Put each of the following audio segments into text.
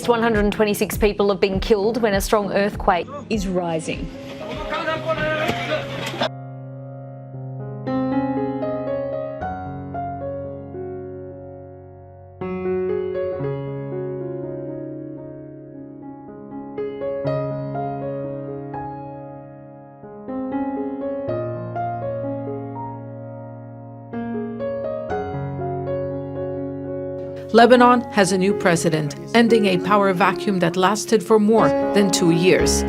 least 126 people have been killed when a strong earthquake is rising. Lebanon has a new president, ending a power vacuum that lasted for more than 2 years.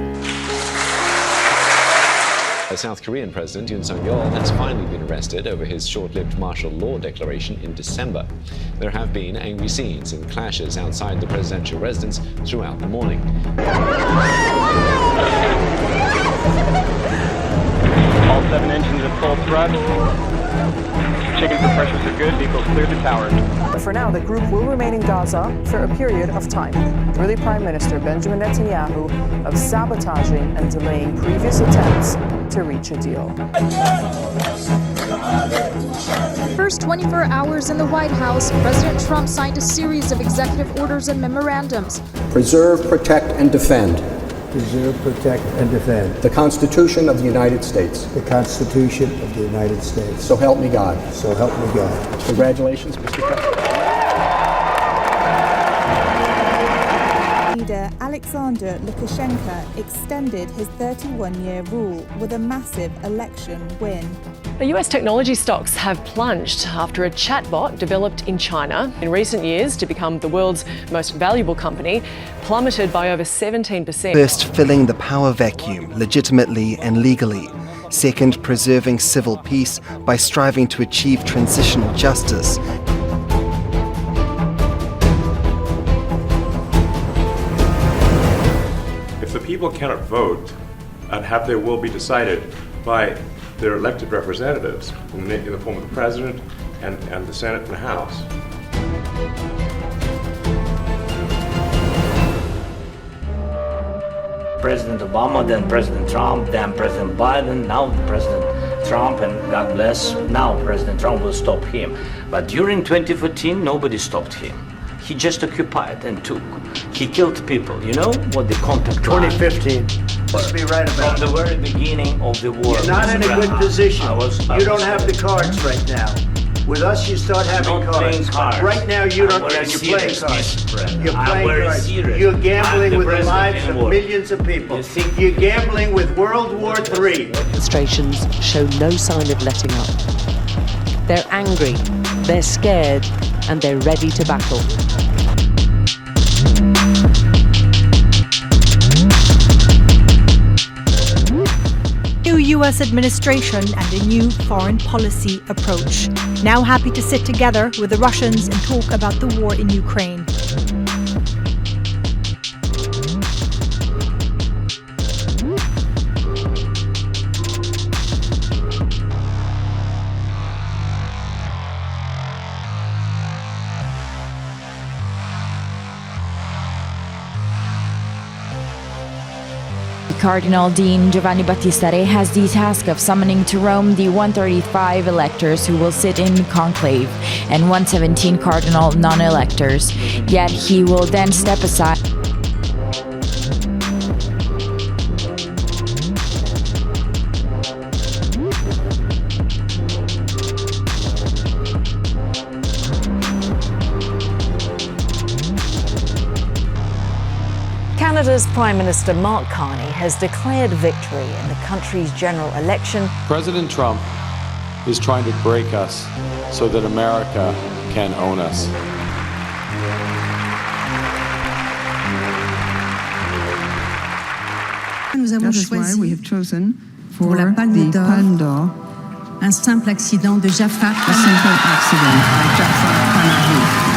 The South Korean President Yoon Suk-yeol has finally been arrested over his short-lived martial law declaration in December. There have been angry scenes and clashes outside the presidential residence throughout the morning. All 7 engines at full thrust. Checking for pressures are good. Vehicles clear the towers. For now, the group will remain in Gaza for a period of time. Israeli Prime Minister Benjamin Netanyahu of sabotaging and delaying previous attempts to reach a deal. First 24 hours in the White House, President Trump signed a series of executive orders and memorandums. Preserve, protect, and defend. Preserve, protect, and defend. The Constitution of the United States. The Constitution of the United States. So help me God. So help me God. Congratulations, Mr. President. Leader Alexander Lukashenko extended his 31-year rule with a massive election win. The US technology stocks have plunged after a chatbot developed in China in recent years to become the world's most valuable company plummeted by over 17%. First, filling the power vacuum legitimately and legally. Second, preserving civil peace by striving to achieve transitional justice. If the people cannot vote and have their will be decided by their elected representatives in the form of the President and the Senate and the House. President Obama, then President Trump, then President Biden, now President Trump, and God bless, now President Trump will stop him. But during 2014, nobody stopped him. He just occupied and took. He killed people. You know what the contact 2015. Let's be right about from the very beginning of the war. You're not in a good position. You don't have the cards right now. With us, you start having cards. Right now, you don't. You're playing cards. You're playing cards. You're gambling with the lives of millions of people. You're gambling with World War III. Demonstrations show no sign of letting up. They're angry, they're scared, and they're ready to battle. New US administration and a new foreign policy approach. Now happy to sit together with the Russians and talk about the war in Ukraine. Cardinal Dean Giovanni Battista Re has the task of summoning to Rome the 135 electors who will sit in conclave and 117 cardinal non-electors. Yet he will then step aside. Canada's Prime Minister Mark Carney has declared victory in the country's general election. President Trump is trying to break us so that America can own us. That is why we have chosen for the Palme d'Or un simple accident de Jaffa. A simple accident by Jaffa Panahi.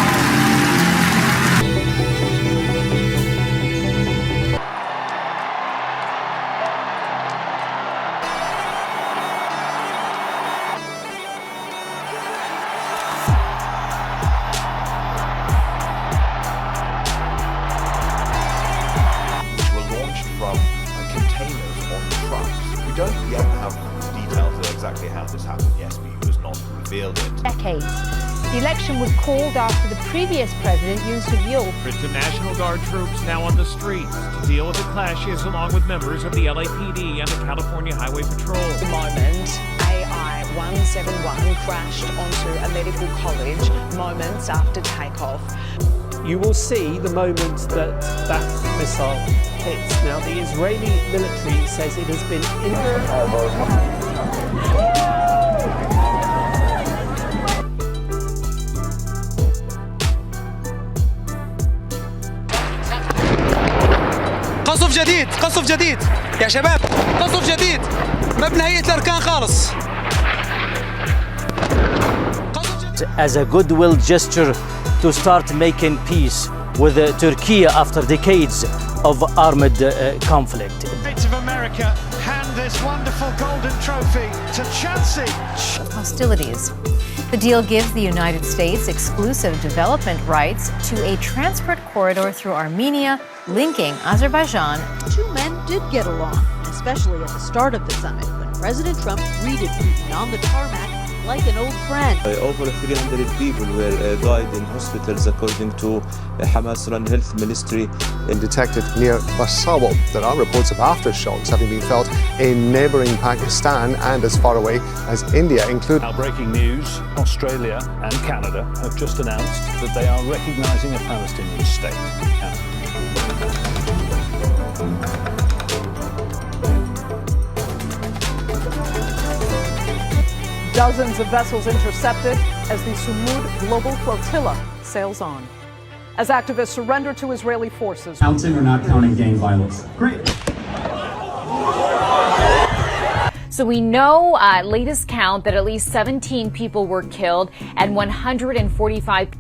Decades. The election was called after the previous president, Yoon Suk-yeol. The National Guard troops now on the streets to deal with the clashes along with members of the LAPD and the California Highway Patrol. At the moment, AI 171 crashed onto a medical college moments after takeoff. You will see the moment that that missile hits. Now, the Israeli military says it has been قصف جديد قصف جديد يا شباب قصف جديد ما بنهيئة الأركان خالص. As a goodwill gesture to start making peace with Turkey after decades of armed conflict. Bits of America hand this wonderful golden trophy to Chelsea. Hostilities. The deal gives the United States exclusive development rights to a transport corridor through Armenia, linking Azerbaijan. Two men did get along, especially at the start of the summit when President Trump greeted Putin on the tarmac like an old friend. Over 300 people were died in hospitals according to Hamas-run health ministry. Detected near Basawal. There are reports of aftershocks having been felt in neighbouring Pakistan and as far away as India, including... Now breaking news, Australia and Canada have just announced that they are recognising a Palestinian state. Dozens of vessels intercepted as the Sumud Global Flotilla sails on. As activists surrender to Israeli forces. Counting or not counting gang violence? Great. So we know latest count that at least 17 people were killed and 145.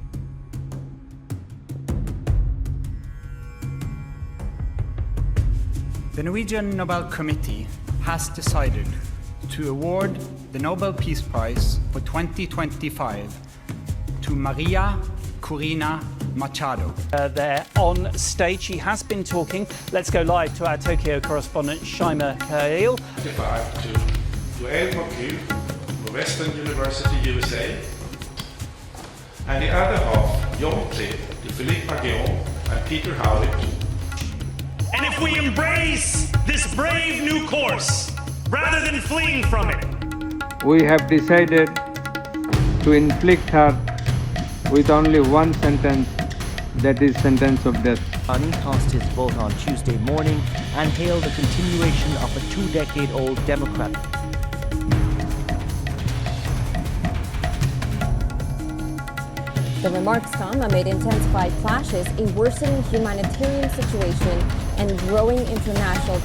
The Norwegian Nobel Committee has decided to award the Nobel Peace Prize for 2025 to Maria Corina Machado. They're on stage. She has been talking. Let's go live to our Tokyo correspondent, Shaima Kail. To Yale McCue, Western University, USA, and the other half, John Cliff, to Philippe Paguillon and Peter Howlett. And if we embrace this brave new course, rather than fleeing from it, we have decided to inflict her with only one sentence, that is sentence of death. Ani cast his vote on Tuesday morning and hailed a continuation of a two-decade-old Democrat. The remarks come amid intensified clashes, a worsening humanitarian situation, and growing international...